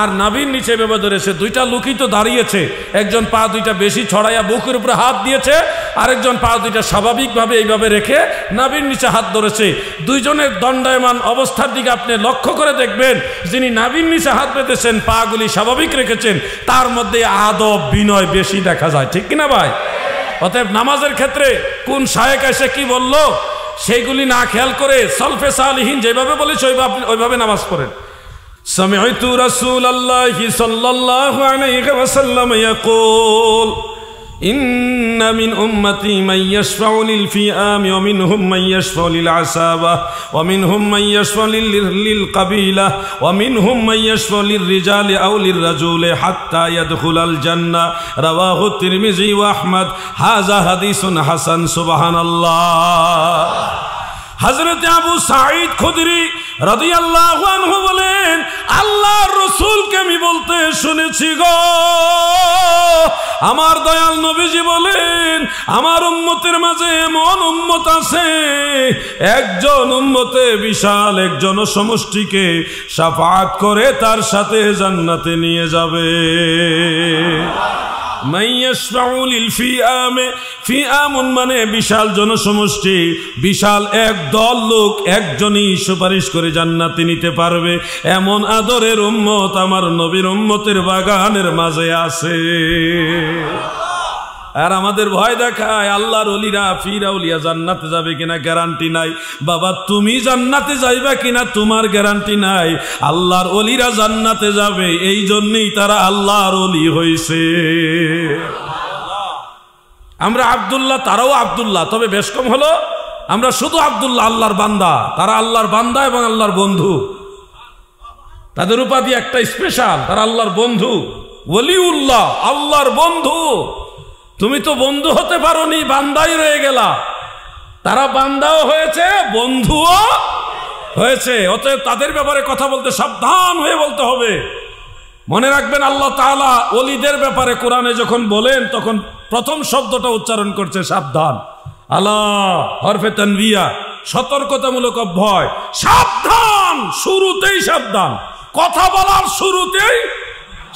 আর নাভির নিচে এভাবে ধরেছে। দুইটা লোকই তো দাঁড়িয়েছে, একজন পা দুইটা বেশি ছড়াইয়া বুকের উপরে হাত দিয়েছে, আরেকজন পা দুইটা স্বাভাবিকভাবে এইভাবে রেখে নাভির নিচে হাত ধরেছে। দুইজনের দণ্ডায়মান অবস্থার দিকে আপনি লক্ষ্য করে দেখবেন, যিনি নাভির নিচে হাত পেতেছেন, পাগুলি স্বাভাবিক রেখেছেন, তার মধ্যে আদব বিনয় বেশি দেখা যায়, ঠিক কিনা ভাই? অতএব নামাজের ক্ষেত্রে কোন শায়েখ এসে কি বলল সেইগুলি না খেয়াল করে সলফে সালিহিন যেভাবে বলেছে ওইভাবে নামাজ পড়েন। সামি'তু রাসূলুল্লাহি সাল্লাল্লাহু আলাইহি ওয়াসাল্লাম ইয়াকুল ইন্না মিন উম্মতি মান ইয়াশফাউ লিল ফিআমি ওয়া মিনহুম মান ইয়াশফাউ লিল আসাবা ওয়া মিনহুম মান ইয়াশফাউ লিল কাবিলা ওয়া মিনহুম মান ইয়াশফাউ লির রিজালি আও লির রাজুলি হাত্তা ইয়াদখুলাল জান্নাহ। রাওয়াহু তিরমিজি ওয়া আহমদ। হাযা হাদিসুন হাসান। সুবহানাল্লাহ। হযরত আবু সাঈদ খুদরি রাদিয়াল্লাহু আনহু বলেন, আল্লাহর রাসূলকে আমি বলতে শুনেছি গো, আমার দয়াল নবীজি বলেন, আমার উম্মতের মাঝে এমন উম্মত আছে, একজন উম্মতে বিশাল এক জনসমষ্টিকে শাফাআত করে তার সাথে জান্নাতে নিয়ে যাবে। ফিআমুন মানে বিশাল জনসমষ্টি, বিশাল এক দল লোক একজনই সুপারিশ করে জান্নাতে নিতে পারবে, এমন আদরের উম্মত আমার নবীর উম্মতের বাগানের মাঝে আছে। আর আমাদের ভয় দেখায় আল্লাহর ওলিরা ফির আউলিয়া জান্নাতে যাবে কিনা গ্যারান্টি নাই। বাবা তুমি জান্নাতে যাইবা কিনা তোমার গ্যারান্টি নাই, আল্লাহর ওলিরা জান্নাতে যাবে, এই জন্যই তারা আল্লাহর ওলি হইছে। আমরা আব্দুল্লাহ, তারাও আব্দুল্লাহ, তবে বেশ কম হলো আমরা শুধু আব্দুল্লাহ, আল্লাহর বান্দা, তারা আল্লাহর বান্দা এবং আল্লাহর বন্ধু। তাদের উপাধি একটা স্পেশাল, তারা আল্লাহর বন্ধু, ওলিউল্লাহ, আল্লাহর বন্ধু। তুমি তো বন্ধু হতে পারোনি, বান্দাই রয়ে গেলা। তারা বান্দাও হয়েছে, বন্ধুও হয়েছে। অতএব তাদের ব্যাপারে কথা বলতে সাবধান হয়ে বলতে হবে। মনে রাখবেন, আল্লাহ তাআলা ওলিদের ব্যাপারে কোরআনে যখন বলেন তখন প্রথম শব্দটা উচ্চারণ করছে সাবধান। আল্লাহ হরফে তানবিয়া, সতর্কতামূলক অভয়। সাবধান, শুরুতেই সাবধান, কথা বলার শুরুতেই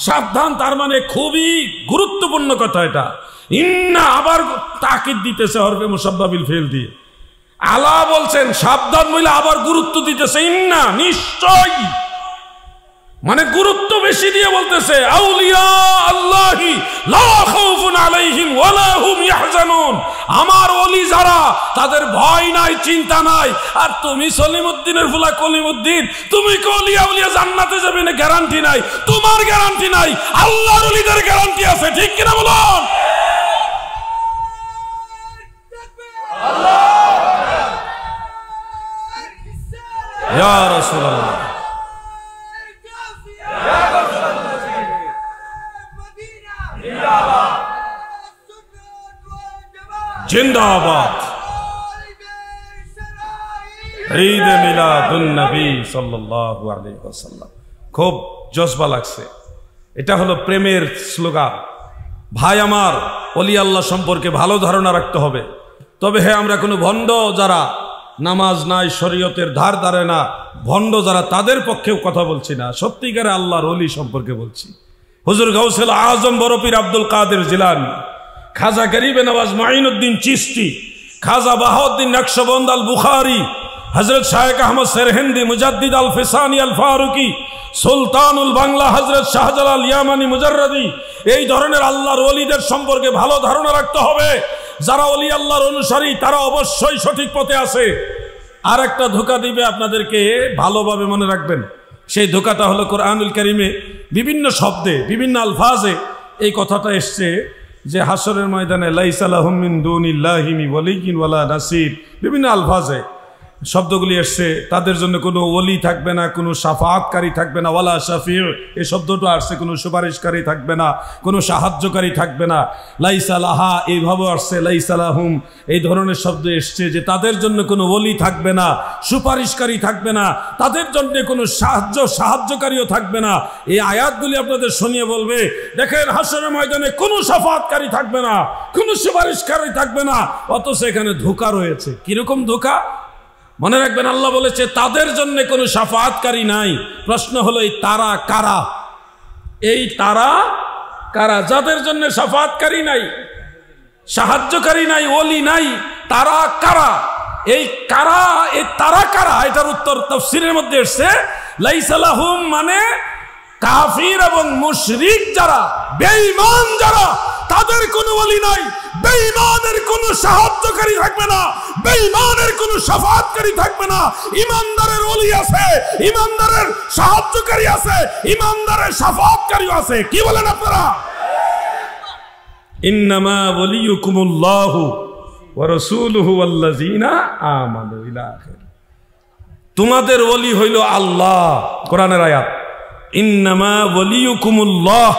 সাবধান, তার মানে খুবই গুরুত্বপূর্ণ কথা এটা। ইন্না আবার তাকিদ দিতেছে হরফে মুসাব্বাবিল ফেল দিয়ে। আলা বলছেন সাবধান বলে আবার গুরুত্ব দিতেছে ইন্না, নিশ্চয়, মানে গুরুত্ব বেশি দিয়ে বলতেছে। আউলিয়া আল্লাহি লা খাউফুন আলাইহিম ওয়া লা হুম ইয়াহজানুন, আমার ওলি যারা তাদের ভয় নাই, চিন্তা নাই। আর তুমি সলিমউদ্দিনের ফুলা কলিমউদ্দিন, তুমি কি ওলিয়া আউলিয়া জান্নাতে যাবে না গ্যারান্টি নাই, তোমার গ্যারান্টি নাই, আল্লাহর ওলিদের গ্যারান্টি আছে, ঠিক কিনা বলুন? ইয়া রাসূলুল্লাহ, জিন্দাবাদ। ঈদে মিলাদুন নবী সাল্লাল্লাহু আলাইহি ওয়াসাল্লাম, খুব জজবা লাগছে। এটা হলো প্রেমের স্লোগান। ভাই আমার, ওলি আল্লাহ সম্পর্কে ভালো ধারণা রাখতে হবে। তবে হ্যাঁ, আমরা কোনো ভণ্ড যারা নামাজ নাই, শরীয়তের ধার ধারে না, ভণ্ড যারা, তাদের পক্ষেও কথা বলছি না, সত্যিকারে আল্লাহর ওলি সম্পর্কে বলছি। হুজুর গাউসুল আজম বড় পীর আব্দুল কাদের জিলানী, খাজা গরিবে নওয়াজ মাইনুদ্দিন চিশতি, খাজা বাহাউদ্দিন নকশবন্দ আল বুখারী, হযরত শায়েখ আহমদ সেরহিন্দি, মুজাদ্দিদ আল ফিসানি আল ফারুকি, সুলতানুল বাংলা হযরত শাহজালাল ইয়ামানি মুজাররদি, এই ধরনের আল্লাহর ওলিদের সম্পর্কে ভালো ধারণা রাখতে হবে। যারা ওলি আল্লাহর অনুসারী তারা অবশ্যই সঠিক পথে আছে। আর একটা ধোঁকা দিবে আপনাদেরকে, ভালোভাবে মনে রাখবেন। সেই ধোঁকাটা হলো কোরআনুল কারীমে বিভিন্ন শব্দে, বিভিন্ন আলফাজে এই কথাটা এসছে যে হাসরের ময়দানে লাইসা লাহুম মিন দুনিল্লাহি ওয়ালিয়্যুন ওয়ালা নাসির, বিভিন্ন আলফাজে শব্দগুলি এসছে। তাদের জন্য কোনো ওলি থাকবে না, কোনো শাফাআতকারী থাকবে না, ওয়ালা শাফিউ, এই শব্দটা আসছে, কোনো সুপারিশকারী থাকবে না, কোনো সাহায্যকারী থাকবে না। লাইসা লাহা এইভাবে আসছে, লাইসা লাহুম, এই ধরনের শব্দ এসছে যে তাদের জন্য কোনো ওলি থাকবে না, সুপারিশকারী থাকবে না, তাদের জন্য কোনো সাহায্যকারীও থাকবে না। এই আয়াতগুলি আপনাদের শুনিয়ে বলবে, দেখেন হাসরের ময়দানে কোনো শাফাআতকারী থাকবে না, কোনো সুপারিশকারী থাকবে না, অথচ এখানে ধোঁকা রয়েছে। কিরকম ধোঁকা? মনে রাখবেন, আল্লাহ বলেছে তাদের জন্য কোনো শাফাআতকারী নাই। প্রশ্ন হলো এই তারা কারা? এই তারা কারা? যাদের জন্য শাফাআতকারী নাই, সাহায্যকারী নাই, ওলি নাই, তারা কারা? এই কারা, এই তারা কারা? এটার উত্তর তাফসীরের মধ্যে এসেছে, লাইসা লাহুম মানে কাফির এবং মুশরিক যারা, বেঈমান যারা, তাদের কোনো ওলি নাই, বেঈমানের কোনো সাহায্যকারী থাকবে না, বেঈমানের কোনো শাফাআতকারী থাকবে না। ইমানদারের ওলি আছে, ইমানদারের সাহায্যকারী আছে, ইমানদারের শাফাআতকারী আছে। কি বলেন আপনারা? ইন্নামা ওয়ালিয়ুকুমুল্লাহু ওয়া রাসূলুহু ওয়াল্লাযীনা আমানু ইলা আখির। তোমাদের ওলি হইল আল্লাহ, কোরআনের আয়াত। ইন্নামা ওয়ালিয়ুকুমুল্লাহ,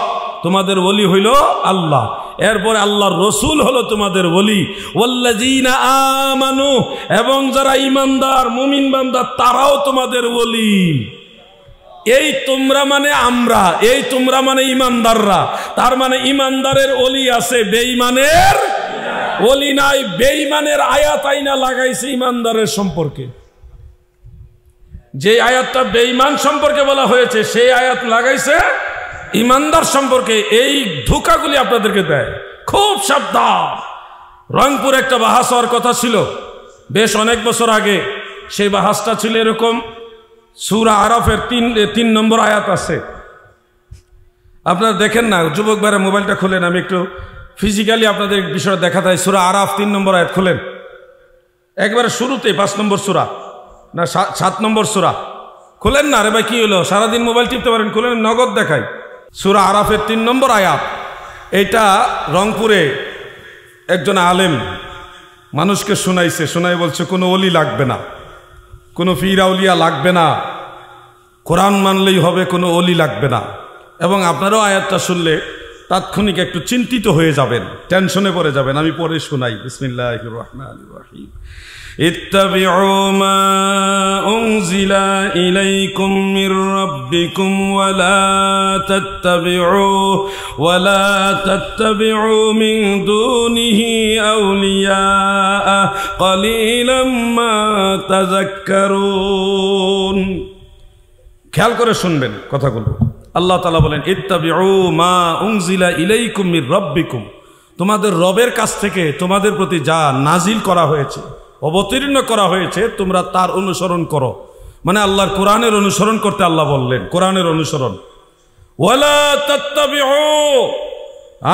তোমাদের ওলি হইল আল্লাহ। এরপর আল্লাহর রসুল হলো তোমাদের ওলি। ওয়াল্লাযীনা আমানু, এবং যারা ইমানদার মুমিন বান্দা তারাও তোমাদের ওলি। এই তোমরা মানে আমরা, এই তোমরা মানে ইমানদাররা। তার মানে ইমানদারের ওলি আছে, বেঈমানের ওলি নাই। বেঈমানের আয়াত আইনা লাগাইছে ইমানদারের সম্পর্কে। যে আয়াতটা বেঈমান সম্পর্কে বলা হয়েছে সেই আয়াত লাগাইছে ইমানদার সম্পর্কে। এই ধোঁকাগুলি আপনাদেরকে দেয়, খুব সাবধান। রংপুর একটা বাহাস হওয়ার কথা ছিল বেশ অনেক বছর আগে। সেই বাহাসটা ছিল এরকম, সূরা আরাফের 3 নম্বর আয়াত আছে। আপনারা দেখেন না, যুবক ভাইরা মোবাইলটা খুলেন, আমি একটু ফিজিক্যালি আপনাদের বিষয়টা দেখাতে হয়। সূরা আরাফ 3 নম্বর আয়াত খুলেন, একবারে শুরুতে 5 নম্বর সূরা না 7 নম্বর সূরা। খুলেন না রে ভাই, কি হলো? সারাদিন মোবাইল টিপতে পারেন, খুলেন, নগদ দেখাই। সূরা আরাফের 3 নম্বর আয়াত। এটা রংপুরে একজন আলেম মানুষকে শোনাইছে, শোনাই বলছে কোনো ওলি লাগবে না, কোনো পীর আউলিয়া লাগবে না, কোরআন মানলেই হবে, কোনো ওলি লাগবে না। এবং আপনারাও আয়াতটা শুনলে তাৎক্ষণিক একটু চিন্তিত হয়ে যাবেন, টেনশনে পড়ে যাবেন। আমি পরে শোনাই। বিসমিল্লাহির রহমানির রহিম। ইত্তাবিউ মা উনজিলা ইলাইকুম মির রাব্বিকুম ওয়ালা তাত্তাবিউ মিন দুনিহি আউলিয়া ক্বালিলাম মা তাযাক্কারুন। খেয়াল করে শুনবেন কথাগুলো। আল্লাহ তাআলা বলেন, ইত্তাবিউ মা উনজিলা ইলাইকুম মির রাব্বিকুম, তোমাদের রবের কাছ থেকে তোমাদের প্রতি যা নাজিল করা হয়েছে, অবতীর্ণ করা হয়েছে, তোমরা তার অনুসরণ করো। মানে আল্লাহর কোরআনের অনুসরণ করতে আল্লাহ বললেন, কোরআনের অনুসরণ। ওয়ালা তাত্তাবিউ,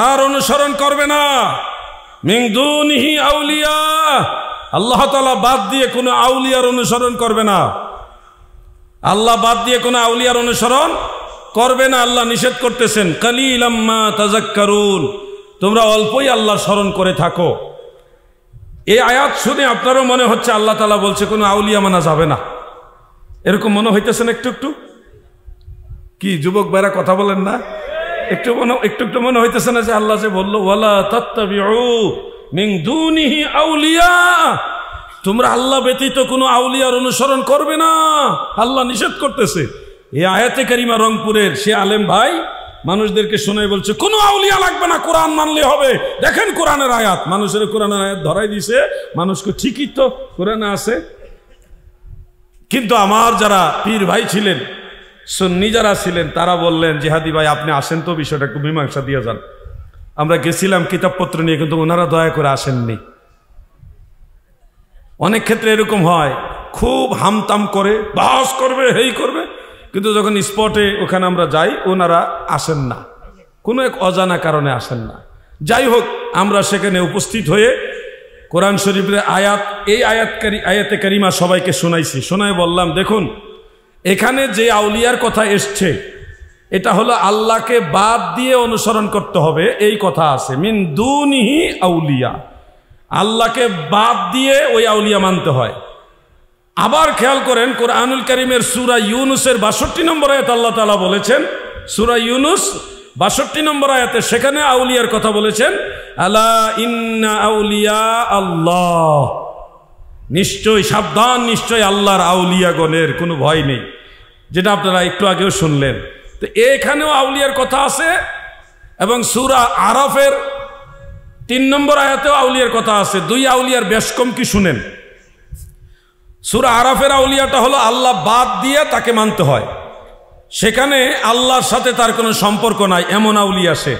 আর অনুসরণ করবে না, মিন দুনিহি আউলিয়া, আল্লাহ তাআলা বাদ দিয়ে কোনো আউলিয়ার অনুসরণ করবে না। আল্লাহ বাদ দিয়ে কোনো আউলিয়ার অনুসরণ করবে না, আল্লাহ নিষেধ করতেছেন। কালিলাম মা তাযাক্কারুন, তোমরা অল্পই আল্লাহ স্মরণ করে থাকো। এই আয়াত শুনে আপনারও মনে হচ্ছে আল্লাহ তাআলা বলছে কোনো আউলিয়া মানা যাবে না, এরকম মনে হইতেছেন একটু একটু? কি যুবক ভাইরা কথা বলেন না? একটু একটু মনে হইতেছে না যে আল্লাহ যে বললো ওয়ালা তাত্তাবিউ মিন দুনিহি আউলিয়া, তোমরা আল্লাহ ব্যতীত কোনো আউলিয়ার অনুসরণ করবে না, আল্লাহ নিষেধ করতেছে। এই আয়াতে কারিমা রংপুরের সে আলেম ভাই মানুষদেরকে শোনাই বলছে কোনো আউলিয়া লাগবে না, কোরআন মানলে হবে। দেখেন কোরআনের আয়াত, মানুষের কোরআনের আয়াত ধরাই দিছে, মানুষকে ঠিকই তো কোরআনে আছে। কিন্তু আমার যারা পীর ভাই ছিলেন, সুন্নি যারা ছিলেন, তারা বললেন জিহাদি ভাই আপনি আসেন তো, বিষয়টা একটু মীমাংসা দিয়ে যান। আমরা গেছিলাম কিতাবপত্র নিয়ে, কিন্তু ওনারা দয়া করে আসেননি। অনেক ক্ষেত্রে এরকম হয়, খুব হামতাম করে বাস করবে, হেই করবে, কিন্তু যখন স্পটে ওখানে আমরা যাই ওনারা আসেন না, কোনো এক অজানা কারণে আসেন না। যাই হোক, আমরা সেখানে উপস্থিত হয়ে কোরআন শরীফের আয়াত, এই আয়াতে কারিমা সবাইকে শোনাইছি। শোনাই বললাম দেখুন, এখানে যে আউলিয়ার কথা এসছে এটা হলো আল্লাহকে বাদ দিয়ে অনুসরণ করতে হবে, এই কথা আছে। মিন দুনিহি আউলিয়া, আল্লাহকে বাদ দিয়ে ওই আউলিয়া মানতে হয়। আবার খেয়াল করেন কোরআনুল কারীমের সূরা ইউনুসের 62 নম্বর আয়াত আল্লাহ তাআলা বলেছেন, সূরা ইউনুস 62 নম্বর আয়াতে সেখানে আউলিয়ার কথা বলেছেন, আলা ইন্না আউলিয়া আল্লাহ, নিশ্চয় সাবধান, নিশ্চয় আল্লাহর আউলিয়াগণের কোনো ভয় নেই, যেটা আপনারা একটু আগেও শুনলেন। তো এখানেও আউলিয়ার কথা আছে, এবং সূরা আরাফের 3 নম্বর আয়াতেও আউলিয়ার কথা আছে। 2 আউলিয়ার বেশ কম কি শুনেন। সূরা আরাফের আউলিয়াটা হলো আল্লাহ বাদ দিয়ে তাকে মানতে হয়, সেখানে আল্লাহর সাথে তার কোনো সম্পর্ক নাই, এমন আউলিয়া সে।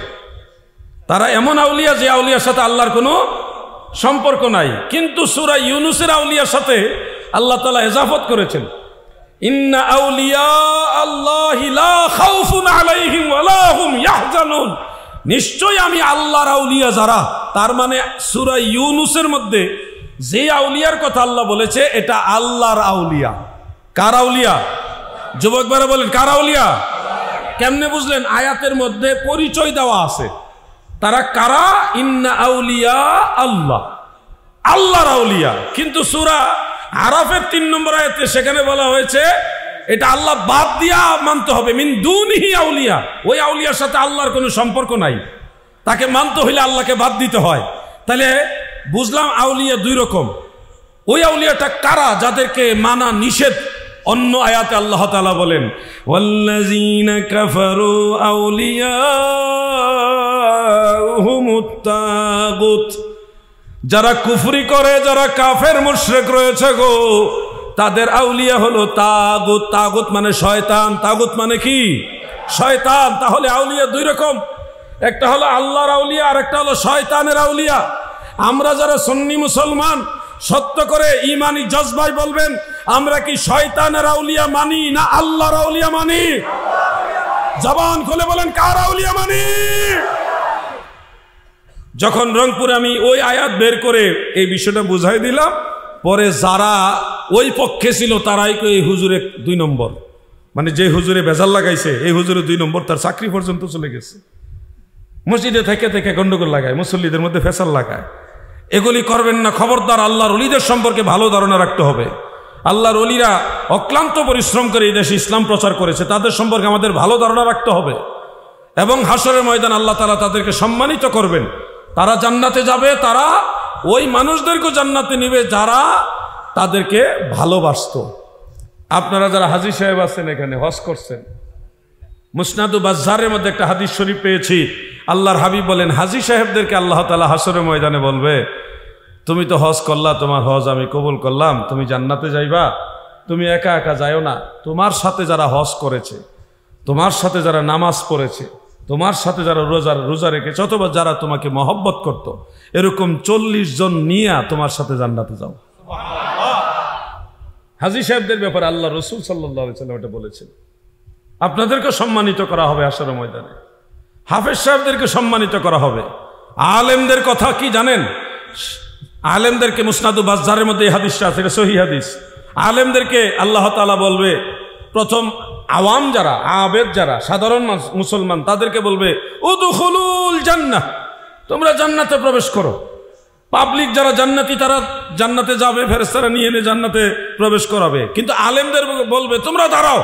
তারা এমন আউলিয়া যে আউলিয়ার সাথে আল্লাহর কোনো সম্পর্ক নাই। কিন্তু সূরা ইউনূসের আউলিয়ার সাথে আল্লাহ তাআলা ইজাফত করেছেন, ইন্না আউলিয়া আল্লাহি লা খাউফুন আলাইহিম ওয়ালা হুম ইয়াহজানুন। নিশ্চয় আমি আল্লাহর আউলিয়া যারা, তার মানে সূরা ইউনূসের মধ্যে যে আউলিয়ার কথা আল্লাহ বলেছে এটা আল্লাহর আউলিয়া। কার আউলিয়া? যুবক ভাইরা বলেন, কার আউলিয়া? কেমনে বুঝলেন? আয়াতের মধ্যে পরিচয় দেওয়া আছে তারা কারা। ইন্না আউলিয়া আল্লাহ, আল্লাহর আউলিয়া। কিন্তু সূরা আরাফের 3 নম্বর আয়াতে সেখানে বলা হয়েছে এটা আল্লাহ বাদ দিয়া মানতে হবে, মিন দুনিহি আউলিয়া। ওই আউলিয়ার সাথে আল্লাহর কোনো সম্পর্ক নাই, তাকে মানতে হইলে আল্লাহকে বাদ দিতে হয়। তাহলে বুঝলাম আউলিয়া দুই রকম। ওই আউলিয়াটা কারা যাদেরকে মানা নিষেধ? অন্য আয়াতে আল্লাহ তাআলা বলেন, ওয়াল্লাযীনা কাফারু আউলিয়াহুমুত তাগুত। যারা কুফরি করে, যারা কাফের মুশরিক রয়েছে গো, তাদের আউলিয়া হলো তাগুত। তাগুত মানে শয়তান, তাগুত মানে কি? শয়তান। তাহলে আউলিয়া দুই রকম, একটা হলো আল্লাহর আউলিয়া আর একটা হলো শয়তানের আউলিয়া। আমরা যারা সুন্নি মুসলমান সত্য করে ঈমানি জজবায় বলবেন, আমরা কি শয়তানের আউলিয়া মানি না আল্লাহর আউলিয়া মানি? জবান খুলে বলেন, কার আউলিয়া মানি? যখন রংপুরে আমি ওই আয়াত বের করে এই বিষয়টা বুঝাই দিলাম, পরে যারা ওই পক্ষে ছিল তারাই এই হুজুরে 2 নম্বর, মানে যে হুজুরে বেজাল লাগাইছে এই হুজুরে 2 নম্বর, তার চাকরি পর্যন্ত চলে গেছে। মসজিদে থেকে থেকে গন্ডগোল লাগায়, মুসল্লিদের মধ্যে ফেসাল লাগায়। এগুলি করবেন না, খবরদার। আল্লাহর ওলিদের সম্পর্কে ভালো ধারণা রাখতে হবে। আল্লাহর ওলিরা অক্লান্ত পরিশ্রম করে এই দেশে ইসলাম প্রচার করেছে, তাদের সম্পর্কে আমাদের ভালো ধারণা রাখতে হবে। এবং হাসরের ময়দান আল্লাহ তাআলা তাদেরকে সম্মানিত করবেন, তারা জান্নাতে যাবে, তারা ওই মানুষদেরকে জান্নাতে নিবে যারা তাদেরকে ভালোবাসতো। আপনারা যারা হাজী সাহেব আছেন, এখানে হজ করছেন, মুসনাদু বাজ্জারের মধ্যে একটা হাদিস শরীফ পেয়েছি, আল্লাহর হাবিব বলেন, হাজী সাহেবদেরকে আল্লাহ তাআলা হাসরের ময়দানে বলবে, তুমি তো হজ করলা, তোমার হজ আমি কবুল করলাম, তুমি জান্নাতে যাইবা, তুমি একা একা যাইও না, তোমার সাথে যারা হজ করেছে, তোমার সাথে যারা নামাজ পড়েছে, তোমার সাথে যারা রোজা রেখেছে, অথবা যারা তোমাকে মহব্বত করত, এরকম 40 জন নিয়ে তোমার সাথে জান্নাতে যাও। হাজী সাহেবদের ব্যাপারে আল্লাহ রাসূল সাল্লাল্লাহু আলাইহি ওয়াসাল্লাম এটা বলেছেন। আপনাদেরকে সম্মানিত করা হবে হাসরের ময়দানে, হাফেজ সাহেবদেরকে সম্মানিত করা হবে। আলেমদের কথা কি জানেন? আলেমদেরকে মুসনাদু বাজ্জারের মধ্যে এই হাদিসটা আছে, এটা সহিহ হাদিস। আলেমদেরকে আল্লাহ তাআলা বলবে, প্রথম আওয়াম যারা, আবেদ যারা, সাধারণ মুসলমান, তাদেরকে বলবে উদখুলুল জান্নাহ, তোমরা জান্নাতে প্রবেশ করো। পাবলিক যারা জান্নাতি তারা জান্নাতে যাবে, ফেরেশতারা নিয়ে এনে জান্নাতে প্রবেশ করাবে। কিন্তু আলেমদের বলবে তোমরা দাঁড়াও,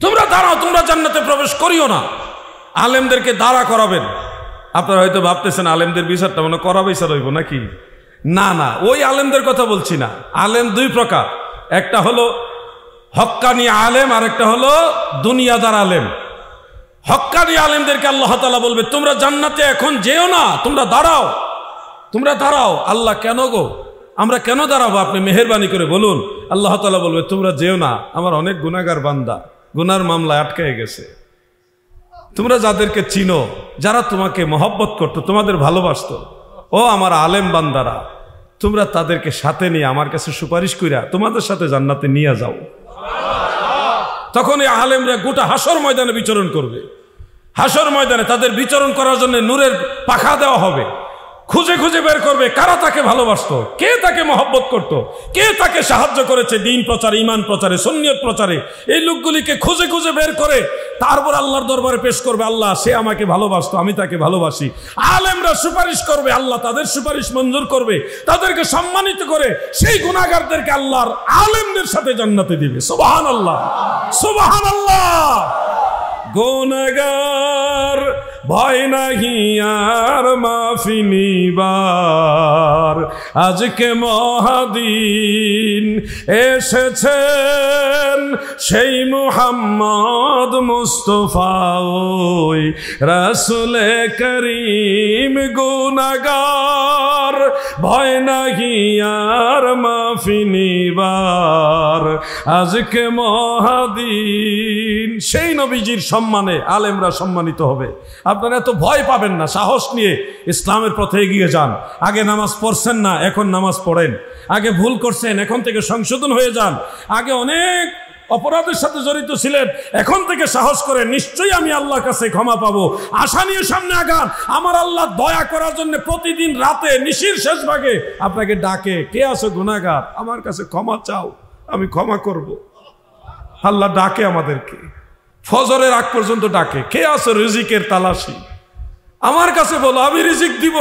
তোমরা দাঁড়াও, তোমরা জান্নাতে প্রবেশ করিও না। আলেমদেরকে দাঁড়া করাবেন। আপনারা হয়তো ভাবতেছেন আলেমদের বিচারটা মনে করা বিচার হইব নাকি? না না, ওই আলেমদের কথা বলছি না। আলেম 2 প্রকার, একটা হলো হক্কানি আলেম আর একটা হলো দুনিয়াদার আলেম। হক্কানি আলেমদেরকে আল্লাহ তাআলা বলবে তোমরা জান্নাতে এখন যেও না, তোমরা দাঁড়াও, তোমরা দাঁড়াও। আল্লাহ কেন গো? আমরা কেন দাঁড়াবো? আপনি মেহেরবানি করে বলুন। আল্লাহ তাআলা বলবে তোমরা যেও না, আমার অনেক গুনাহগার বান্দা গুনার মামলায় আটকে গেছে। তোমরা যাদেরকে চিনো, যারা তোমাকে মহব্বত করতো, তোমাদের ভালোবাসতো, ও আমার আলেম বান্দারা, তোমরা তাদেরকে সাথে নিয়ে আমার কাছে সুপারিশ কইরা তোমাদের সাথে জান্নাতে নিয়ে যাও। তখন এই আলেমরা গোটা হাসর ময়দানে বিচরণ করবে। হাসর ময়দানে তাদের বিচরণ করার জন্য নূরের পাখা দেওয়া হবে। খুঁজে খুঁজে বের করবে কারা তাকে ভালোবাসতো, কে তাকে মহব্বত করত, কে তাকে সাহায্য করেছে দিন প্রচারে, ইমান প্রচারে, সুন্নিয়ত প্রচারে। এই লোকগুলিকে খুঁজে খুঁজে বের করে তারপর আল্লাহর দরবারে পেশ করবে, আল্লাহ সে আমাকে ভালোবাসতো, আমি তাকে ভালোবাসি। আলেমরা সুপারিশ করবে, আল্লাহ তাদের সুপারিশ মঞ্জুর করবে, তাদেরকে সম্মানিত করে সেই গুনাহগারদেরকে আল্লাহর আলেমদের সাথে জান্নাতে দিবে। সুবহানাল্লাহ, সুবহানাল্লাহ। গুনাহগার ভয় নাহি আর মাফি নিবার। আজকে মহাদিন এসেছেন সেই মুহাম্মদ মুস্তাফা ওই রাসূলে করিম গুনাহগার। ভয় নাহি আর মাফি নিবার। আজকে মহাদিন সেই নবীজির সম্মানে আলেমরা সম্মানিত হবে। আপনারা এত ভয় পাবেন না, সাহস নিয়ে ইসলামের পথে এগিয়ে যান। আগে নামাজ পড়ছেন না, এখন নামাজ পড়েন। আগে ভুল করছেন, এখন থেকে সংশোধন হয়ে যান। আগে অনেক অপরাধের সাথে জড়িত ছিলেন, এখন থেকে সাহস করে নিশ্চয়ই আমি আল্লাহর কাছে ক্ষমা পাবো, আশা নিয়ে সামনে আগান। আমার আল্লাহ দয়া করার জন্য প্রতিদিন রাতে নিশির শেষ ভাগে আপনাকে ডাকে, কে আছো গুনাহগার, আমার কাছে ক্ষমা চাও, আমি ক্ষমা করব। আল্লাহ ডাকে আমাদেরকে, ফজরের আগ পর্যন্ত ডাকে, কে আছো রিজিকের তালাশি, আমার কাছে বলো, আমি রিজিক দিব।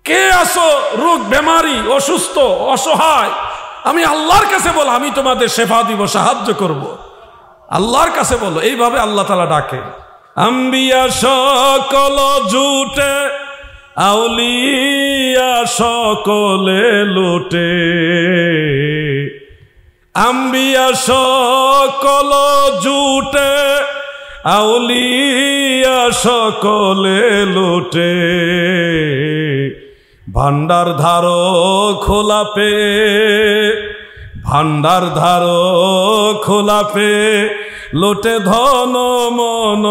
কে আছো রোগ বেমারি, অসুস্থ, অসহায়, আমি আল্লাহর কাছে বলো, আমি তোমাদের সেবা দিব, সাহায্য করব। আল্লাহর কাছে বলো। এইভাবে আল্লাহ তাআলা ডাকে। আম্বিয়া সকল জুটে, আউলিয়া সকলে লুটে। আম্বিয়া সকল জুটে, আউলিয়া সকলে লুটে। ভান্ডার ধারো খোলা পে, ভান্ডার ধারো খোলা পে, লোটে ধন মন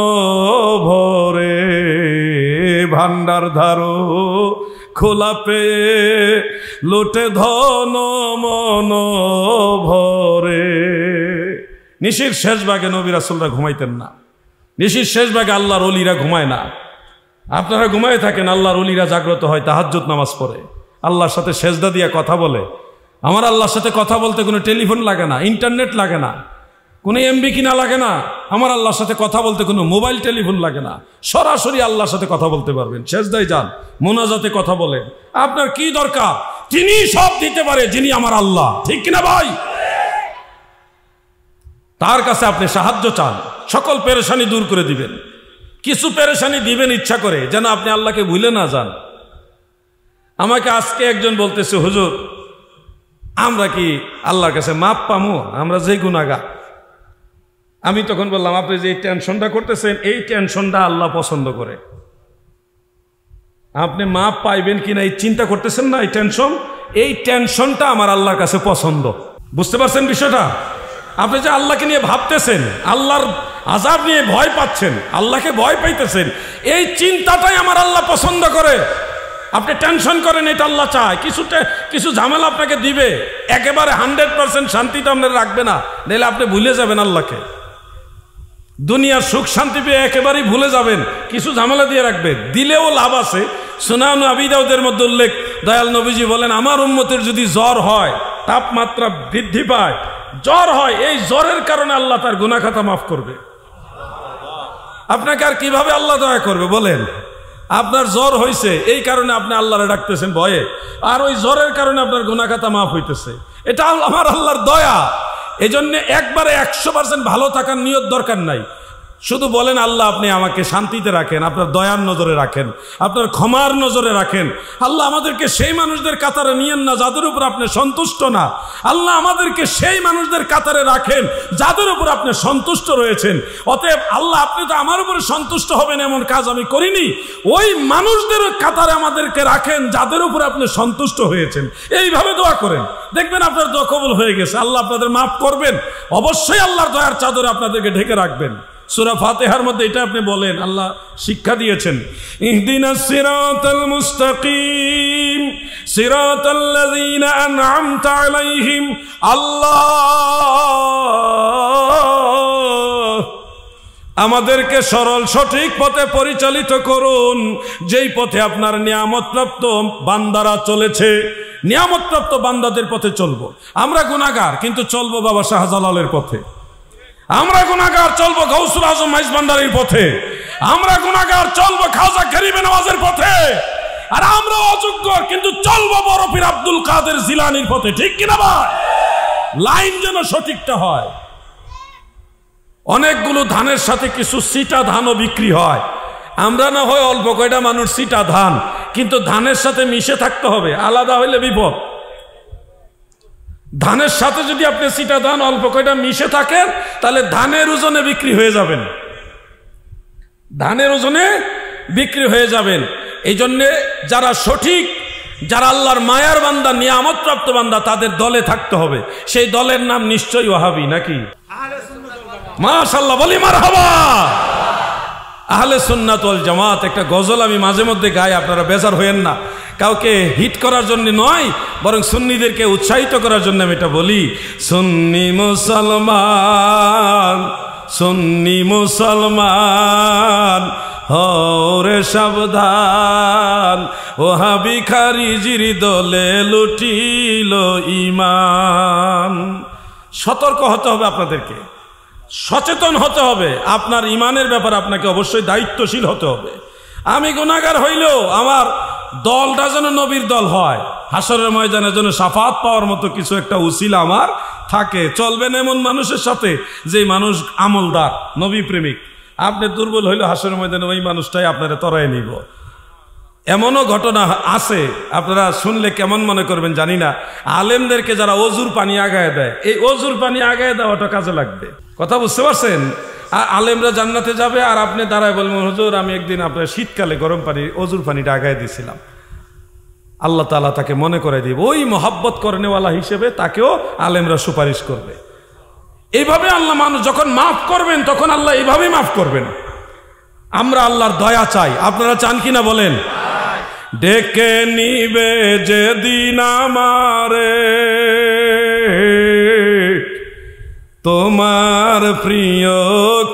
ভরে। ভান্ডার ধারো খোলা পে, লোটে ধন মন ভরে। নিশির শেষ ভাগে নবী রাসূলরা ঘুমাইতেন না, নিশির শেষ ভাগে আল্লাহর ওলিরা ঘুমায় না। আপনারা ঘুমায় থাকেন, আল্লাহর ওলিরা জাগ্রত হয়, তাহাজ্জুদ নামাজ পড়ে, আল্লাহর সাথে সেজদা দিয়া কথা বলে। আমার আল্লাহর সাথে কথা বলতে কোনো টেলিফোন লাগে না, ইন্টারনেট লাগে না, কোনো এমবি কিনা লাগে না। আমার আল্লাহর সাথে কথা বলতে কোনো মোবাইল টেলিফোন লাগে না, সরাসরি আল্লাহর সাথে কথা বলতে পারবেন। সেজদায় যান, মোনাজাতে কথা বলেন, আপনার কি দরকার, তিনি সব দিতে পারে, যিনি আমার আল্লাহ, ঠিক কিনা ভাই? তার কাছে আপনি সাহায্য চান, সকল পেরেশানি দূর করে দিবেন। কিছু পেরেশানি দিবেন ইচ্ছা করে, যেন আপনি আল্লাহকে ভুলে না যান। আমাকে আজকে একজন বলতেছে, হুজুর আমরা কি আল্লাহর কাছে মাপ পামু, আমরা যে গুনাহগার? আমি তখন বললাম, আপনি যে টেনশনটা করতেছেন, এই টেনশনটা আল্লাহ পছন্দ করে। আপনি মাপ পাইবেন কিনা এই চিন্তা করতেছেন না, এই টেনশনটা আমার আল্লাহর কাছে পছন্দ। বুঝতে পারছেন বিষয়টা? আপনি যে আল্লাহকে নিয়ে ভাবতেছেন, আল্লাহর আযাব নিয়ে ভয় পাচ্ছেন, আল্লাহকে ভয় পাইতেছেন, এই চিন্তাটাই আমার আল্লাহ পছন্দ করে। আপনি টেনশন করেন, এটা আল্লাহ চায়। কিছু ঝামেলা আপনাকে দিবে, একেবারে 100% শান্তিটা আপনার রাখবে না, নাহলে আপনি ভুলে যাবেন আল্লাহকে। দুনিয়ার সুখ শান্তি পেয়ে একেবারেই ভুলে যাবেন, কিছু ঝামেলা দিয়ে রাখবেন, দিলেও লাভ আছে। সুনান আবি দাউদের মধ্যে উল্লেখ, দয়াল নবীজি বলেন, আমার উম্মতের যদি জ্বর হয়, তাপমাত্রা বৃদ্ধি পায়, জ্বর হয়, এই জ্বরের কারণে আল্লাহ তার গুনাহ খাতা মাফ করবে। আপনাকে আর কিভাবে আল্লাহ দয়া করবে বলেন? আপনার জ্বর হয়েছে, এই কারণে আপনি আল্লাহরে ডাকতেছেন ভয়ে, আর ওই জ্বরের কারণে আপনার গুনাহ খাতা মাফ হইতেছে। এটা আমার আল্লাহর দয়া। এজন্য একবারে 100% ভালো থাকার নিয়ত দরকার নাই। শুধু বলেন, আল্লাহ আপনি আমাকে শান্তিতে রাখেন, আপনার দয়ার নজরে রাখেন, আপনার ক্ষমার নজরে রাখেন। আল্লাহ আমাদেরকে সেই মানুষদের কাতারে নিয়েন না যাদের উপর আপনি সন্তুষ্ট না। আল্লাহ আমাদেরকে সেই মানুষদের কাতারে রাখেন যাদের উপর আপনি সন্তুষ্ট রয়েছেন। অতএব আল্লাহ আপনি তো আমার উপরে সন্তুষ্ট হবেন এমন কাজ আমি করিনি, ওই মানুষদের কাতারে আমাদেরকে রাখেন যাদের উপর আপনি সন্তুষ্ট হয়েছেন। এইভাবে দোয়া করেন, দেখবেন আপনার দোয়া কবুল হয়ে গেছে, আল্লাহ আপনাদের মাফ করবেন। অবশ্যই আল্লাহর দয়ার চাদরে আপনাদেরকে ঢেকে রাখবেন। সূরা ফাতিহার মধ্যে এটা আপনি বলেন, আল্লাহ শিক্ষা দিয়েছেন, ইহদিনাস সিরাতাল মুস্তাকিম সিরাতাল্লাযীনা আন'আমতা আলাইহিম। আল্লাহ আমাদেরকে সরল সঠিক পথে পরিচালিত করুন, যেই পথে আপনার নিয়ামতপ্রাপ্ত বান্দারা চলেছে। নিয়ামতপ্রাপ্ত বান্দাদের পথে চলবো। আমরা গুনাহগার, কিন্তু চলবো বাবা শাহজালালের পথে। আমরা গুনাহগার, চলবো গাউসুল আজম মাইজ ভান্ডারীর পথে। আমরা গুনাহগার, চলবো খাজা গরিবে নওয়াজের পথে। আর আমরা অযোগ্য, কিন্তু চলবো বড় পীর আব্দুল কাদের জিলানীর পথে, ঠিক কিনা ভাই? লাইন যেন সঠিকটা হয়। অনেকগুলো ধানের সাথে কিছু সিটা ধানও বিক্রি হয়। আমরা না হয় অল্প কয়টা মানুষ সিটা ধান, কিন্তু ধানের সাথে মিশে থাকতে হবে, আলাদা হইলে বিপদ। ধানের সাথে যদি আপনি সিটা ধান অল্প কয়টা মিশে থাকেন, তাহলে ধানের ওজনে বিক্রি হয়ে যাবেন, ধানের ওজনে বিক্রি হয়ে যাবেন। এই জন্যে যারা সঠিক, যারা আল্লাহর মায়ার বান্দা, নিয়ামত প্রাপ্ত বান্দা, তাদের দলে থাকতে হবে। সেই দলের নাম নিশ্চয়ই ওয়াহাবি, নাকি? মাশাআল্লাহ, বলি মারহাবা। আহলে সুন্নাত ওয়াল জামাত একটা গজল আমি মাঝে মধ্যে গাই, আপনারা বেজার হয়েন না, কাউকে হিট করার জন্য নয়, বরং সুন্নিদেরকে উৎসাহিত করার জন্য আমি এটা বলি। সুন্নি মুসলমান, সুন্নি মুসলমান হরে সাবধান, ওহাবি খারিজির দলে লুটিল ঈমান। সতর্ক হতে হবে, আপনাদেরকে সচেতন হতে হবে। আপনার ঈমানের ব্যাপারে আপনাকে অবশ্যই দায়িত্বশীল হতে হবে। আমি গুনাহগার হইলেও আমার দলটা যেন নবীর দল হয়, হাসরের ময়দানে যেন শাফাত পাওয়ার মতো কিছু একটা উসিলা আমার থাকে। চলবেন এমন মানুষের সাথে যে মানুষ আমলদার, নবী প্রেমিক। আপনি দুর্বল হইলে হাসরের ময়দানে ওই মানুষটাই আপনারা তরায় নিব। এমনও ঘটনা আছে, আপনারা শুনলে কেমন মনে করবেন জানি না, আলেমদেরকে যারা অজুর পানি আগায় দেয়, এই অজুর পানি আগায় দেওয়াটা কাজে লাগবে। কথা বুঝতে পারছেন? আলেমরা জান্নাতে যাবে, আর আপনি দাঁড়ায় বলবেন, হুজুর আমি একদিন আপনার শীতকালে গরম পানি অজুর পানিটা আগায় দিয়েছিলাম। আল্লাহ তাআলা তাকে মনে করে দিবে, ওই মহাব্বত করেনেওয়ালা হিসেবে তাকেও আলেমরা সুপারিশ করবে। এইভাবে আল্লাহ মানুষ যখন মাফ করবেন, তখন আল্লাহ এইভাবেই মাফ করবেন। আমরা আল্লাহর দয়া চাই, আপনারা চান কিনা বলেন? ডেকে নিবে যেদিন আমারে তোমার প্রিয়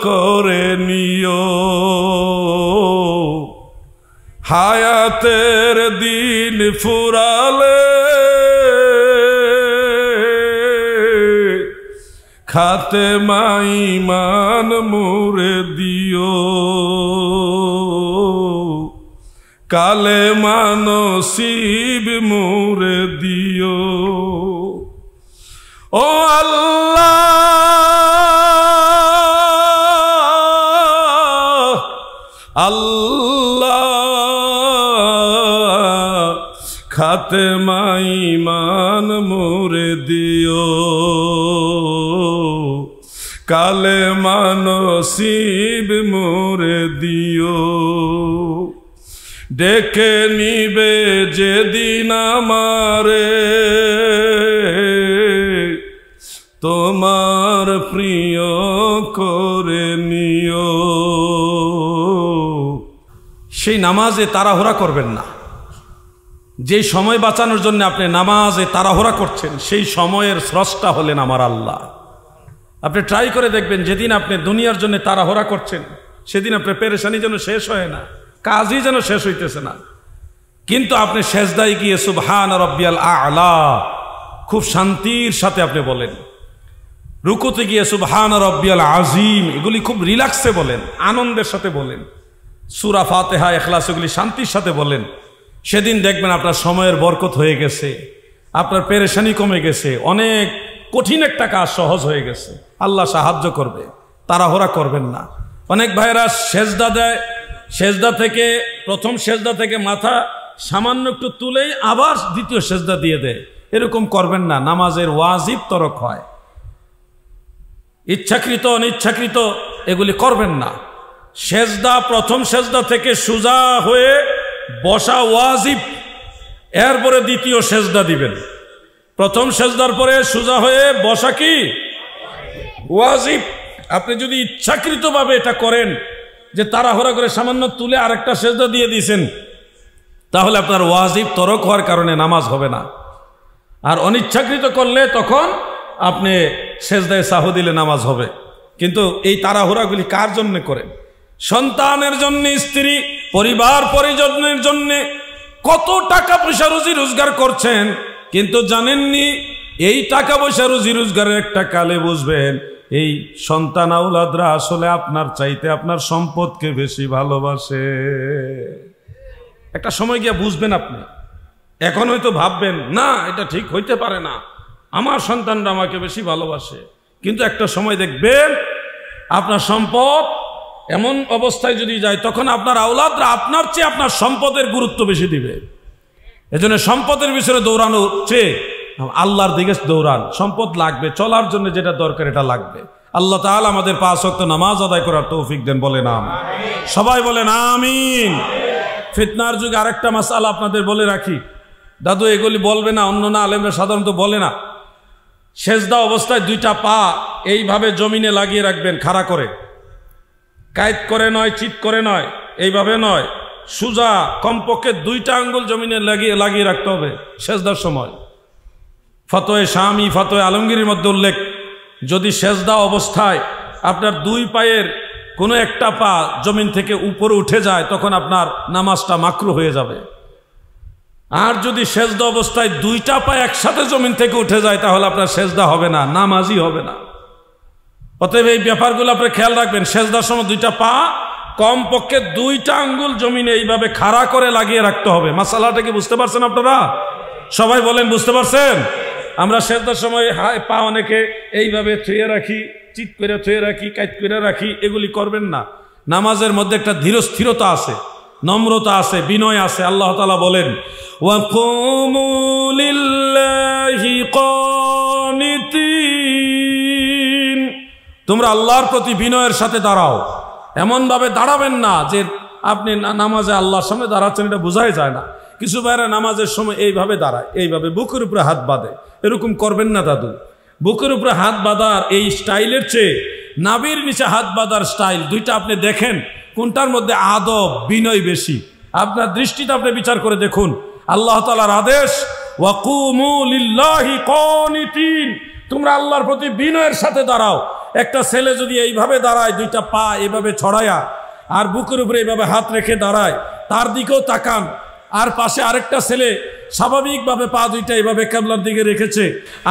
করে নিও, হায়াতের দিন ফুরালে খাতেমা ঈমান মুরে দিও, কালেমা নসিব মুরে দিও। ও আল্লাহ, আল্লাহ খাতেমা ঈমান মুরে দিও, কালেমা নসিব মুরে দিও। ডেকে নিবে যেদিন আমারে তোমার প্রিয় করে নিও। সেই নামাজে তাড়াহুড়া করবেন না। যে সময় বাঁচানোর জন্য আপনি নামাজে তাড়াহুড়া করছেন, সেই সময়ের স্রষ্টা হলেন আমার আল্লাহ। আপনি ট্রাই করে দেখবেন, যেদিন আপনি দুনিয়ার জন্য তাড়াহুড়া করছেন, সেদিন আপনার পেরেশানি যেন শেষ হয় না, কাজই যেন শেষ হইতেছে না। কিন্তু আপনি সেজদায় গিয়ে সুবহান রাব্বিয়াল আ'লা খুব শান্তির সাথে আপনি বলেন, রুকুতে গিয়ে সুবহান রাব্বিয়াল আযীম এগুলি খুব রিল্যাক্সে বলেন, আনন্দের সাথে বলেন, সূরা ফাতিহা, ইখলাস এগুলি শান্তির সাথে বলেন। সেদিন দেখবেন আপনার সময়ের বরকত হয়ে গেছে, আপনার পেরেশানি কমে গেছে, অনেক কঠিন একটা কাজ সহজ হয়ে গেছে। আল্লাহ সাহায্য করবে, তাড়াহুড়া করবেন না। অনেক ভাইরা সেজদা দেয়, সেজদা থেকে প্রথম সেজদা থেকে মাথা সামান্য একটু তুলেই আবার দ্বিতীয় সেজদা দিয়ে দেয়। এরকম করবেন না, নামাজের ওয়াজিব তরক হয়। ইচ্ছাকৃত অনিচ্ছাকৃত এগুলি করবেন না। সেজদা প্রথম সেজদা থেকে সোজা হয়ে বসা ওয়াজিব, এরপরে দ্বিতীয় সেজদা দিবেন। প্রথম সেজদার পরে সোজা হয়ে বসা কি ওয়াজিব। আপনি যদি ইচ্ছাকৃতভাবে এটা করেন, যে তাড়াহুড়া করে সামান্য তুলে আরেকটা সেজদা দিয়ে দিয়েছেন, তাহলে আপনার ওয়াজিব তরক হওয়ার কারণে নামাজ হবে না। আর অনিচ্ছাকৃত করলে তখন আপনি সেজদায় সাহু দিলে নামাজ হবে। কিন্তু এই তাড়াহুড়াগুলি কার জন্য করেন? সন্তানের জন্য, স্ত্রী পরিবার পরিজনের জন্য কত টাকা পয়সা রুজি রোজগার করছেন, কিন্তু জানেননি এই টাকা পয়সা রুজি রোজগারের একটা কালে বুঝবেন এই সন্তান আওলাদরা আসলে আপনার চাইতে আপনার সম্পদকে বেশি ভালোবাসে। একটা সময় গিয়ে বুঝবেন আপনি। এখন হয়তো ভাববেন না, এটা ঠিক হইতে পারে না, আমার সন্তানরা আমাকে বেশি ভালোবাসে। কিন্তু একটা সময় দেখবেন আপনার সম্পদ এমন অবস্থায় যদি যায় তখন আপনার আওলাদরা আপনার চেয়ে আপনার সম্পদের গুরুত্ব বেশি দিবে। এজন্য সম্পদের বিষয়ে দৌড়ানোর চেয়ে আল্লাহর দিকে দৌড়ান। সম্পদ লাগবে, চলার জন্য যেটা দরকার এটা লাগবে। আল্লাহ তাআলা আমাদের 5 ওয়াক্ত নামাজ আদায় করার তৌফিক দেন, বলেন আমিন। সবাই বলেন আমিন। ফিতনার যুগে আরেকটা মাসআলা আপনাদের বলে রাখি, দাদু এগুলি বলবে না, অন্য না আলেমরা সাধারণত বলে না। সেজদা অবস্থায় 2টা পা এইভাবে জমিনে লাগিয়ে রাখবেন, খাড়া করে, কায়েত করে নয়, চিৎ করে নয়, এইভাবে নয়, সোজা কমপক্ষে 2টা আঙ্গুল জমিনে লাগিয়ে রাখতে হবে সেজদার সময়। ফতোয়ে শামী, ফতোয়ে আলমগীরের মধ্যে উল্লেখ, যদি সেজদা অবস্থায় আপনার 2 পায়ের কোনো একটা পা জমিন থেকে উপরে উঠে যায় তখন আপনার নামাজটা মাকরুহ হয়ে যাবে। আর যদি সেজদা অবস্থায় 2টা পা একসাথে জমিন থেকে উঠে যায় তাহলে আপনার সেজদা হবে না, নামাজই হবে না। অতএব এই ব্যাপারগুলো আপনি খেয়াল রাখবেন। সেজদার সময় 2টা পা কমপক্ষে 2টা আঙ্গুল জমিনে এইভাবে খাড়া করে লাগিয়ে রাখতে হবে। মাসালাটা কি বুঝতে পারছেন আপনারা? সবাই বলেন বুঝতে পারছেন? আমরা সেজদার সময় পা অনেকে এইভাবে থুয়ে রাখি, চিৎ করে থুয়ে রাখি, কাইত করে রাখি, এগুলি করবেন না। নামাজের মধ্যে একটা ধীরস্থিরতা আছে, নম্রতা আছে, বিনয় আছে। আল্লাহ তাআলা বলেন ওয়াকুমু লিল্লাহি কানিতিন, তোমরা আল্লাহর প্রতি বিনয়ের সাথে দাঁড়াও। এমনভাবে দাঁড়াবেন না যে আপনি নামাজে আল্লাহর সামনে দাঁড়াচ্ছেন, এটা বোঝাই যায় না। কিছু ভাইরা নামাজের সময় এইভাবে দাঁড়ায়, এইভাবে বুকের উপরে হাত বাঁধে। এরকম করবেন না দাদু। বুকের উপরে হাত বাঁধার এই স্টাইলের চেয়ে নাভির নিচে হাত বাঁধার স্টাইল, 2টা আপনি দেখেন কোনটার মধ্যে আদব বিনয় বেশি। আপনার দৃষ্টিতে আপনি বিচার করে দেখুন। আল্লাহ তাআলার আদেশ ওয়াকুমু লিল্লাহি কানিতিন, তোমরা আল্লাহর প্রতি বিনয়ের সাথে দাঁড়াও। একটা ছেলে যদি এইভাবে দাঁড়ায়, 2টা পা এইভাবে ছড়ায়া আর বুকের উপরে এইভাবে হাত রেখে দাঁড়ায়, তার দিকেও তাকান। আর পাশে আরেকটা ছেলে স্বাভাবিকভাবে পা 2টা এইভাবে কিবলার দিকে রেখেছে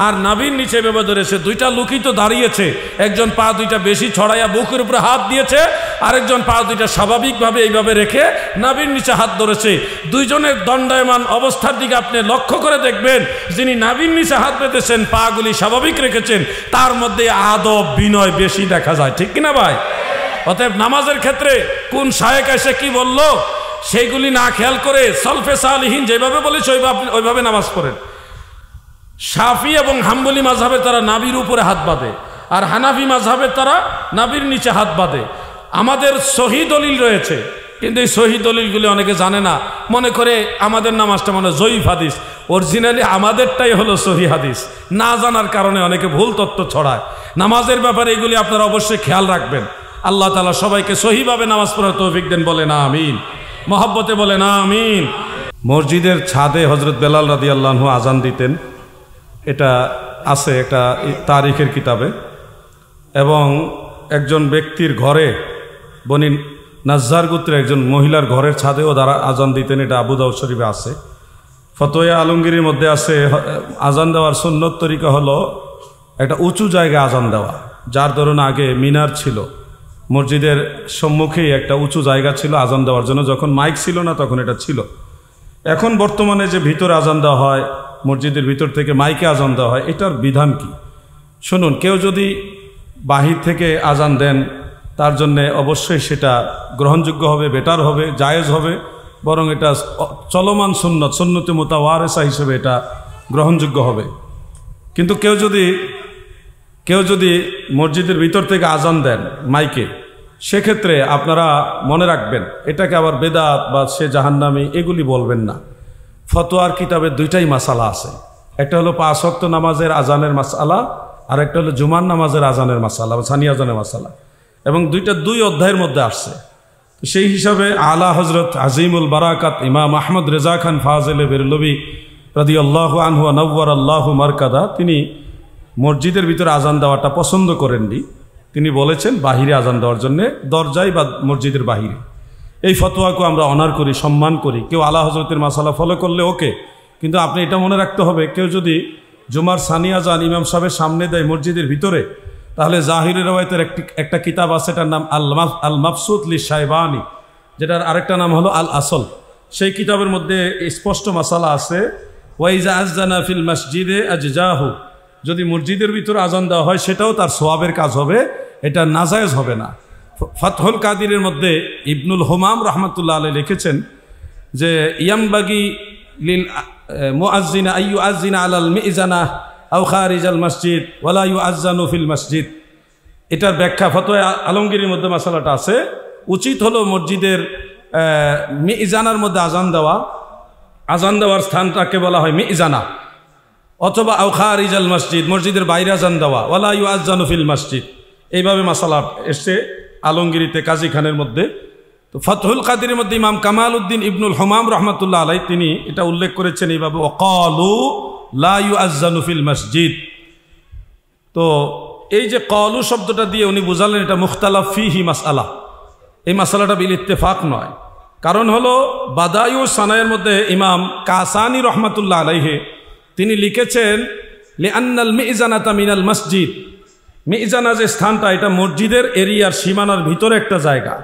আর নাভির নিচে এভাবে ধরেছে। 2টা লোকই তো দাঁড়িয়েছে, একজন পা 2টা বেশি ছড়াইয়া বুকের উপরে হাত দিয়েছে, আরেকজন পা 2টা স্বাভাবিকভাবে এইভাবে রেখে নাভির নিচে হাত ধরেছে। 2জনের দণ্ডায়মান অবস্থার দিকে আপনি লক্ষ্য করে দেখবেন, যিনি নাভির নিচে হাত পেতেছেন, পাগুলি স্বাভাবিক রেখেছেন, তার মধ্যে আদব বিনয় বেশি দেখা যায়। ঠিক কিনা ভাই? অতএব নামাজের ক্ষেত্রে কোন শায়েখ এসে কি বলল সেইগুলি না খেয়াল করে সলফে সালিহিন যেভাবে বলেছে ওইভাবে নামাজ পড়েন। শাফি এবং হাম্বলি মাযহাবের তারা নাভির উপরে হাত বাঁধে, আর হানাফি মাযহাবের তারা নাভির নিচে হাত বাঁধে। আমাদের সহি দলিল রয়েছে, কিন্তু এই সহি দলিলগুলি অনেকে জানে না, মনে করে আমাদের নামাজটা মানে জয়ীফ হাদিস। অরিজিনালি আমাদেরটাই হলো সহি হাদিস। না জানার কারণে অনেকে ভুল তথ্য ছড়ায়। নামাজের ব্যাপারে এগুলি আপনারা অবশ্যই খেয়াল রাখবেন। আল্লাহ তাআলা সবাইকে সহিভাবে নামাজ পড়ার তৌফিক দেন, বলেন আমিন। মহব্বতে বলেন আমিন। মসজিদের ছাদে হযরত বেলাল রাদিয়াল্লাহু আনহু আজান দিতেন, এটা আছে একটা তারিখের কিতাবে। এবং একজন ব্যক্তির ঘরে, বনি নাজ্জার গোত্রের একজন মহিলার ঘরের ছাদেও দ্বারা আজান দিতেন, এটা আবু দাউদ শরীফে আছে। ফতোয়া আলমগীরের মধ্যে আছে আজান দেওয়ার সুন্নত তরিকা হলো একটা উঁচু জায়গায় আজান দেওয়া। যার ধরুন আগে মিনার ছিল, মসজিদের সম্মুখেই একটা উঁচু জায়গা ছিল আজান দেওয়ার জন্য। যখন মাইক ছিল না তখন এটা ছিল। এখন বর্তমানে যে ভিতরে আজান দেওয়া হয়, মসজিদের ভিতর থেকে মাইকে আজান দেওয়া হয়, এটার বিধান কি? শুনুন, কেউ যদি বাহির থেকে আজান দেন তার জন্যে অবশ্যই সেটা গ্রহণযোগ্য হবে, বেটার হবে, জায়েজ হবে, বরং এটা চলমান সুন্নত, সুন্নতে মুতাওয়ারেসা হিসেবে এটা গ্রহণযোগ্য হবে। কিন্তু কেউ যদি মসজিদের ভিতর থেকে আজান দেন মাইকে, সেক্ষেত্রে আপনারা মনে রাখবেন এটাকে আবার বেদাত বা সে জাহান্নামী এগুলি বলবেন না। ফতোয়ার কিতাবে 2টাই মাসালা আছে, একটা হলো 5 ওয়াক্ত নামাজের আজানের মাসালা, আর একটা হলো জুমার নামাজের আজানের মাসালা বা সানি আজানের মাসালা, এবং 2 অধ্যায়ের মধ্যে আসছে। সেই হিসাবে আলা হজরত আজিমুল বারাকাত ইমাম আহমদ রেজা খান ফাজিল বেরলভী রাদিয়াল্লাহু আনহু ওয়া নাওয়ারাল্লাহু মারকাদা, তিনি মসজিদের ভিতরে আজান দেওয়াটা পছন্দ করেননি। তিনি বলেছেন বাহিরে আজান দেওয়ার জন্য, দরজায় বা মসজিদের বাহিরে। এই ফতোয়াকে আমরা অনার করি, সম্মান করি। কেউ আলা হজরতের মাসালা ফলো করলে ওকে, কিন্তু আপনি এটা মনে রাখতে হবে, কেউ যদি জুমার সানি আজান ইমাম সাহেবের সামনে দেয় মসজিদের ভিতরে, তাহলে জাহিরি রওয়ায়াতের একটা কিতাব আছে, এটার নাম আল মাবসুত লিশাইবানি, যেটার আরেকটা নাম হলো আল আসল। সেই কিতাবের মধ্যে স্পষ্ট মাসালা আছে, ওয়াইজা আযযানা ফিল মসজিদে আজজাহু, যদি মসজিদের ভিতরে আজান দেওয়া হয় সেটাও তার সওয়াবের কাজ হবে, এটা নাজায়েজ হবে না। ফাতহুল কাদিরের মধ্যে ইবনুল হুমাম রহমাতুল্লাহ আলাইহি লিখেছেন যে ইয়ামবাগি লিল মুআজ্জিনা আইয়ু আযজিনা আলাল মিজানা আও খারিজাল মসজিদ ওয়ালা ইউআজ্জানু ফিল মসজিদ। এটার ব্যাখ্যা ফতোয়া আলমগীরের মধ্যে মাসালাটা আছে। উচিত হলো মসজিদের মিজানার মধ্যে আজান দেওয়ার স্থানটাকে বলা হয় মিজানা, অথবা আও খারিজাল মসজিদ, মসজিদের বাইরে আজান দেওয়া, ওয়ালা ইউআজ্জানু ফিল মসজিদ। এইভাবে মাসালা এসছে আলমগীরিতে কাজী খানের মধ্যে। তো ফাতহুল কাদিরের মধ্যে ইমাম কামাল উদ্দিন ইবনুল হুমাম রহমাতুল্লাহ আলাইহি তিনি এটা উল্লেখ করেছেন এইভাবে, ওয়াকালু লা ইউআজ্জানু ফিল মসজিদ। তো এই যে কলু শব্দটা দিয়ে উনি বুঝালেন এটা মুখতালাফ ফিহি মাসআলা, এই মাসালাটা বিল ইত্তেফাক নয়। কারণ হলো বাদায়ু সানায়ের মধ্যে ইমাম কাসানি রহমাতুল্লাহ আলাইহি তিনি লিখেছেন লিআন্নাল মিজানাতা মিনাল মসজিদ, মিজানা যে স্থানটা এটা মসজিদের এরিয়ার সীমানার ভিতরে একটা জায়গা।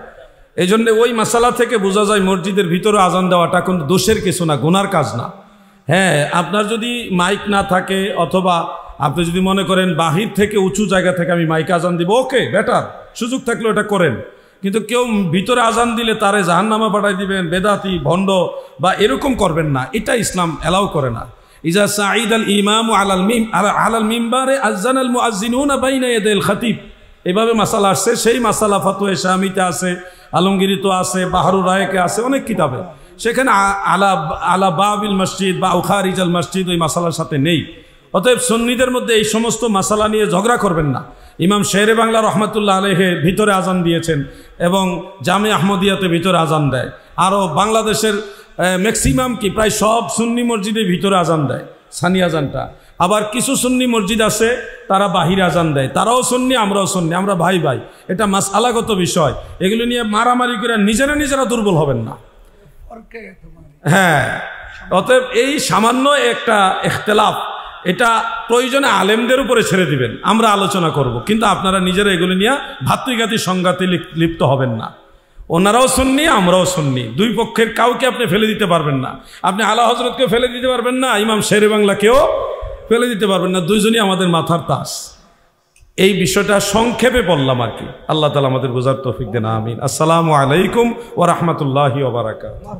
এই জন্য ওই মাসালা থেকে বোঝা যায় মসজিদের ভিতরে আজান দেওয়াটা কোনো দোষের কিছু না, গুনার কাজ না। হ্যাঁ, আপনার যদি মাইক না থাকে অথবা আপনি যদি মনে করেন বাহির থেকে উঁচু জায়গা থেকে আমি মাইক আজান দিব, ওকে বেটার, সুযোগ থাকলে ওটা করেন। কিন্তু কেউ ভিতরে আজান দিলে তারে জাহান্নামে পাঠাই দিবেন, বেদাতি ভণ্ড বা এরকম করবেন না, এটা ইসলাম এলাও করে না। ইজা সাঈদ আল ইমাম আলাল মিম্বারে আযানাল মুআজ্জিনুনা বাইনা ইয়াদাইল খাতিব, এভাবে মাসালা আসছে। সেই মাসালা ফতোয়া শামিতে আছে, আলমগীরিতে আছে, বাহরুর রায়কে আছে, অনেক কিতাবে। সেখানে আলা বাবিল মসজিদ বা খারিজাল মসজিদ ওই মাসালার সাথে নেই। অতএব সুন্নিদের মধ্যে এই সমস্ত মাসালা নিয়ে ঝগড়া করবেন না। ইমাম শেরে বাংলা রহমাতুল্লাহ আলাইহি ভিতরে আজান দিয়েছেন এবং জামে আহমদিয়াতে ভিতরে আজান দেয়। আরও বাংলাদেশের ম্যাক্সিমাম কি প্রায় সব সুন্নি মসজিদে ভিতরে আজান দেয়, সানি আজানটা। আবার কিছু সুন্নি মসজিদ আছে তারা বাহিরে আজান দেয়, তারাও সুন্নি আমরাও সুন্নি, আমরা ভাই ভাই। এটা মাসআলাগত বিষয়, এগুলো নিয়ে মারামারি করে নিজেরা দুর্বল হবেন না। হ্যাঁ, অতএব এই সামান্য একটা ইখতিলাফ এটা প্রয়োজনে আলেমদের উপরে ছেড়ে দিবেন, আমরা আলোচনা করব, কিন্তু আপনারা নিজেরা এগুলো নিয়ে ভাতৃঘাতী সংঘাতে লিপ্ত হবেন না। ওনারাও সুন্নি আমরাও সুন্নি, দুই পক্ষের কাউকে আপনি ফেলে দিতে পারবেন না। আপনি আলা হযরতকে ফেলে দিতে পারবেন না, ইমাম শেরে বাংলাকেও ফেলে দিতে পারবেন না, দুইজনই আমাদের মাথার তাস। এই বিষয়টা সংক্ষেপে বললাম আর কি। আল্লাহ তাআলা আমাদের বোঝার তৌফিক দেন, আমিন। আসসালামু আলাইকুম ওয়া রাহমাতুল্লাহি ওয়া বারাকাতুহু।